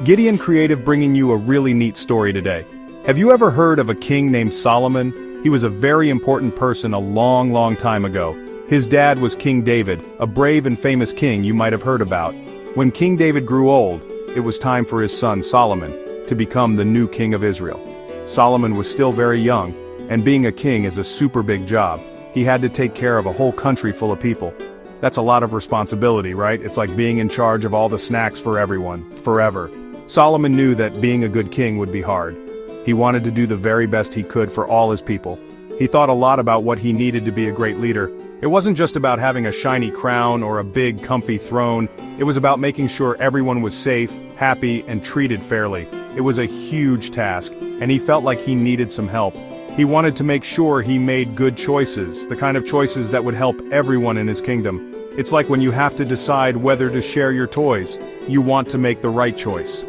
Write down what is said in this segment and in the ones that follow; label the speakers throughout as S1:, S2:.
S1: Gideon Creative bringing you a really neat story today. Have you ever heard of a king named Solomon? He was a very important person a long time ago. His dad was King David, a brave and famous king you might have heard about. When King David grew old, it was time for his son Solomon to become the new king of Israel. Solomon was still very young, and being a king is a super big job. He had to take care of a whole country full of people. That's a lot of responsibility, right? It's like being in charge of all the snacks for everyone, forever. Solomon knew that being a good king would be hard. He wanted to do the very best he could for all his people. He thought a lot about what he needed to be a great leader. It wasn't just about having a shiny crown or a big, comfy throne. It was about making sure everyone was safe, happy, and treated fairly. It was a huge task, and he felt like he needed some help. He wanted to make sure he made good choices, the kind of choices that would help everyone in his kingdom. It's like when you have to decide whether to share your toys. You want to make the right choice.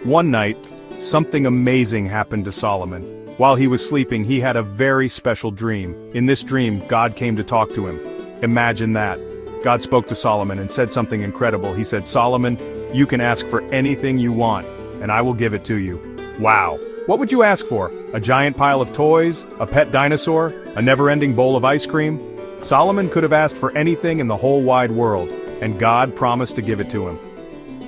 S1: One night, something amazing happened to Solomon. While he was sleeping, he had a very special dream. In this dream, God came to talk to him. Imagine that. God spoke to Solomon and said something incredible. He said, "Solomon, you can ask for anything you want, and I will give it to you." Wow. What would you ask for? A giant pile of toys? A pet dinosaur? A never-ending bowl of ice cream? Solomon could have asked for anything in the whole wide world, and God promised to give it to him.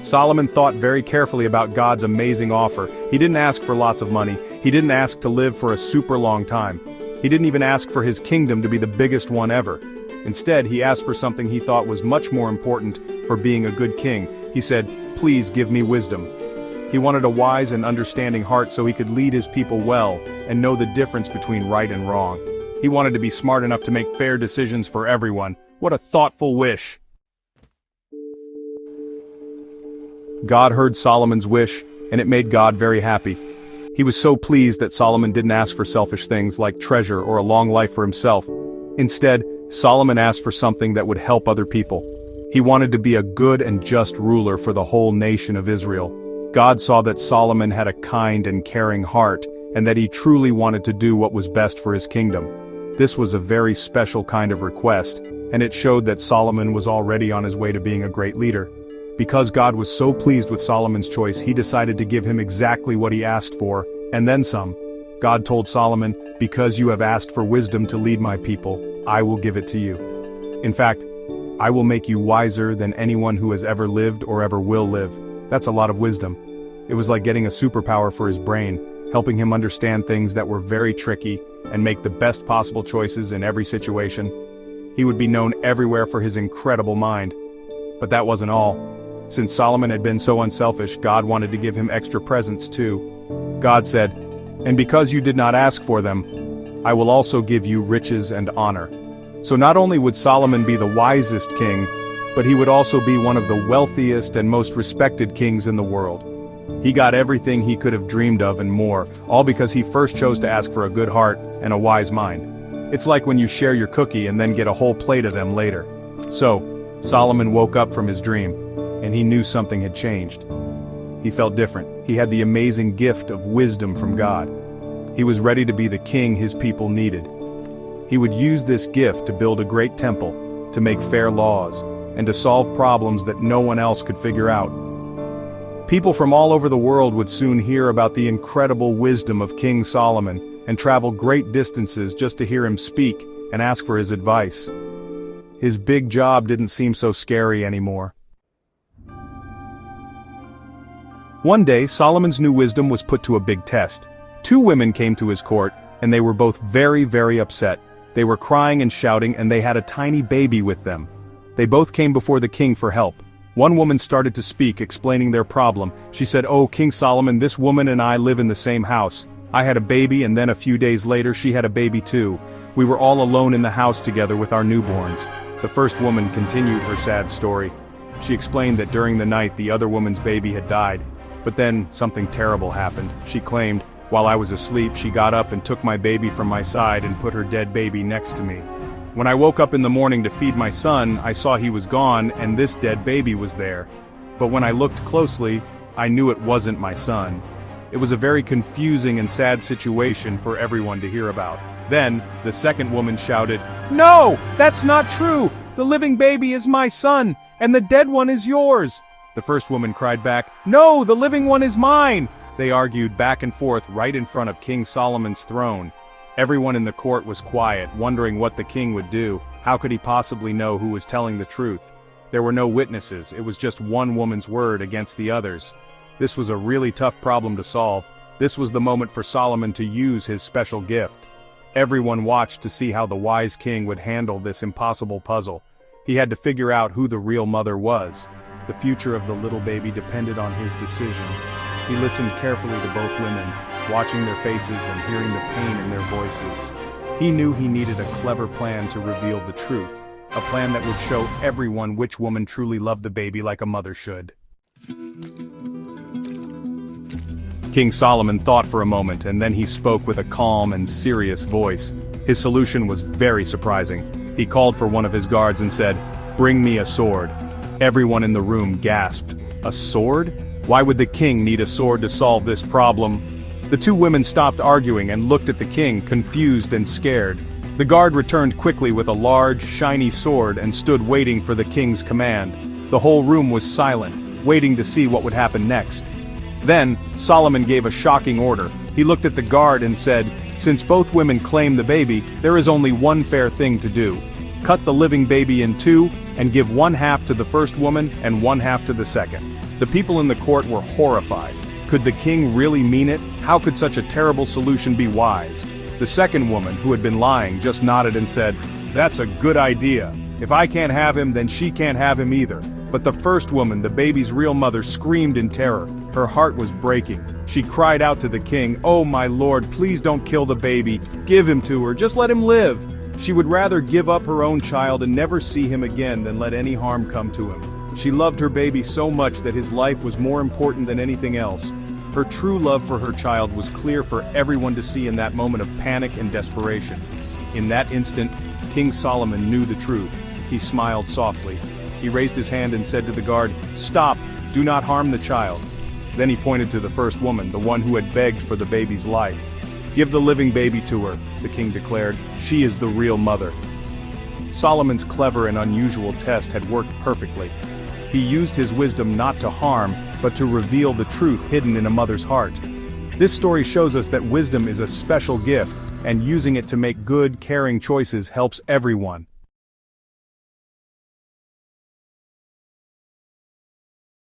S1: Solomon thought very carefully about God's amazing offer. He didn't ask for lots of money. He didn't ask to live for a super long time. He didn't even ask for his kingdom to be the biggest one ever. Instead, he asked for something he thought was much more important for being a good king. He said, "Please give me wisdom." He wanted a wise and understanding heart so he could lead his people well and know the difference between right and wrong. He wanted to be smart enough to make fair decisions for everyone. What a thoughtful wish. God heard Solomon's wish, and it made God very happy. He was so pleased that Solomon didn't ask for selfish things like treasure or a long life for himself. Instead, Solomon asked for something that would help other people. He wanted to be a good and just ruler for the whole nation of Israel. God saw that Solomon had a kind and caring heart, and that he truly wanted to do what was best for his kingdom. This was a very special kind of request, and it showed that Solomon was already on his way to being a great leader. Because God was so pleased with Solomon's choice, he decided to give him exactly what he asked for, and then some. God told Solomon, "Because you have asked for wisdom to lead my people, I will give it to you. In fact, I will make you wiser than anyone who has ever lived or ever will live." That's a lot of wisdom. It was like getting a superpower for his brain, helping him understand things that were very tricky and make the best possible choices in every situation. He would be known everywhere for his incredible mind. But that wasn't all. Since Solomon had been so unselfish, God wanted to give him extra presents too. God said, "And because you did not ask for them, I will also give you riches and honor." So not only would Solomon be the wisest king, but he would also be one of the wealthiest and most respected kings in the world. He got everything he could have dreamed of and more, all because he first chose to ask for a good heart and a wise mind. It's like when you share your cookie and then get a whole plate of them later. So, Solomon woke up from his dream, and he knew something had changed. He felt different. He had the amazing gift of wisdom from God. He was ready to be the king his people needed. He would use this gift to build a great temple, to make fair laws, and to solve problems that no one else could figure out. People from all over the world would soon hear about the incredible wisdom of King Solomon, and travel great distances just to hear him speak and ask for his advice. His big job didn't seem so scary anymore. One day, Solomon's new wisdom was put to a big test. Two women came to his court, and they were both very upset. They were crying and shouting, and they had a tiny baby with them. They both came before the king for help. One woman started to speak, explaining their problem. She said, "Oh, King Solomon, this woman and I live in the same house. I had a baby, and then a few days later she had a baby too. We were all alone in the house together with our newborns." The first woman continued her sad story. She explained that during the night the other woman's baby had died. But then, something terrible happened. She claimed, "While I was asleep, she got up and took my baby from my side and put her dead baby next to me. When I woke up in the morning to feed my son, I saw he was gone and this dead baby was there. But when I looked closely, I knew it wasn't my son." It was a very confusing and sad situation for everyone to hear about. Then, the second woman shouted, "No, that's not true! The living baby is my son, and the dead one is yours!" The first woman cried back, "No, the living one is mine!" They argued back and forth right in front of King Solomon's throne. Everyone in the court was quiet, wondering what the king would do. How could he possibly know who was telling the truth? There were no witnesses, it was just one woman's word against the others. This was a really tough problem to solve. This was the moment for Solomon to use his special gift. Everyone watched to see how the wise king would handle this impossible puzzle. He had to figure out who the real mother was. The future of the little baby depended on his decision. He listened carefully to both women, watching their faces and hearing the pain in their voices. He knew he needed a clever plan to reveal the truth, a plan that would show everyone which woman truly loved the baby like a mother should. King Solomon thought for a moment, and then he spoke with a calm and serious voice. His solution was very surprising. He called for one of his guards and said, "Bring me a sword." Everyone in the room gasped. A sword? Why would the king need a sword to solve this problem? The two women stopped arguing and looked at the king, confused and scared. The guard returned quickly with a large, shiny sword and stood waiting for the king's command. The whole room was silent, waiting to see what would happen next. Then, Solomon gave a shocking order. He looked at the guard and said, "Since both women claim the baby, there is only one fair thing to do. Cut the living baby in two, and give one half to the first woman and one half to the second." The people in the court were horrified. Could the king really mean it? How could such a terrible solution be wise? The second woman, who had been lying, just nodded and said, "That's a good idea. If I can't have him, then she can't have him either." But the first woman, the baby's real mother, screamed in terror. Her heart was breaking. She cried out to the king, "Oh my lord, please don't kill the baby. Give him to her, just let him live." She would rather give up her own child and never see him again than let any harm come to him. She loved her baby so much that his life was more important than anything else. Her true love for her child was clear for everyone to see in that moment of panic and desperation. In that instant, King Solomon knew the truth. He smiled softly. He raised his hand and said to the guard, "Stop! Do not harm the child." Then he pointed to the first woman, the one who had begged for the baby's life. "Give the living baby to her," the king declared. "She is the real mother." Solomon's clever and unusual test had worked perfectly. He used his wisdom not to harm, but to reveal the truth hidden in a mother's heart. This story shows us that wisdom is a special gift, and using it to make good, caring choices helps everyone.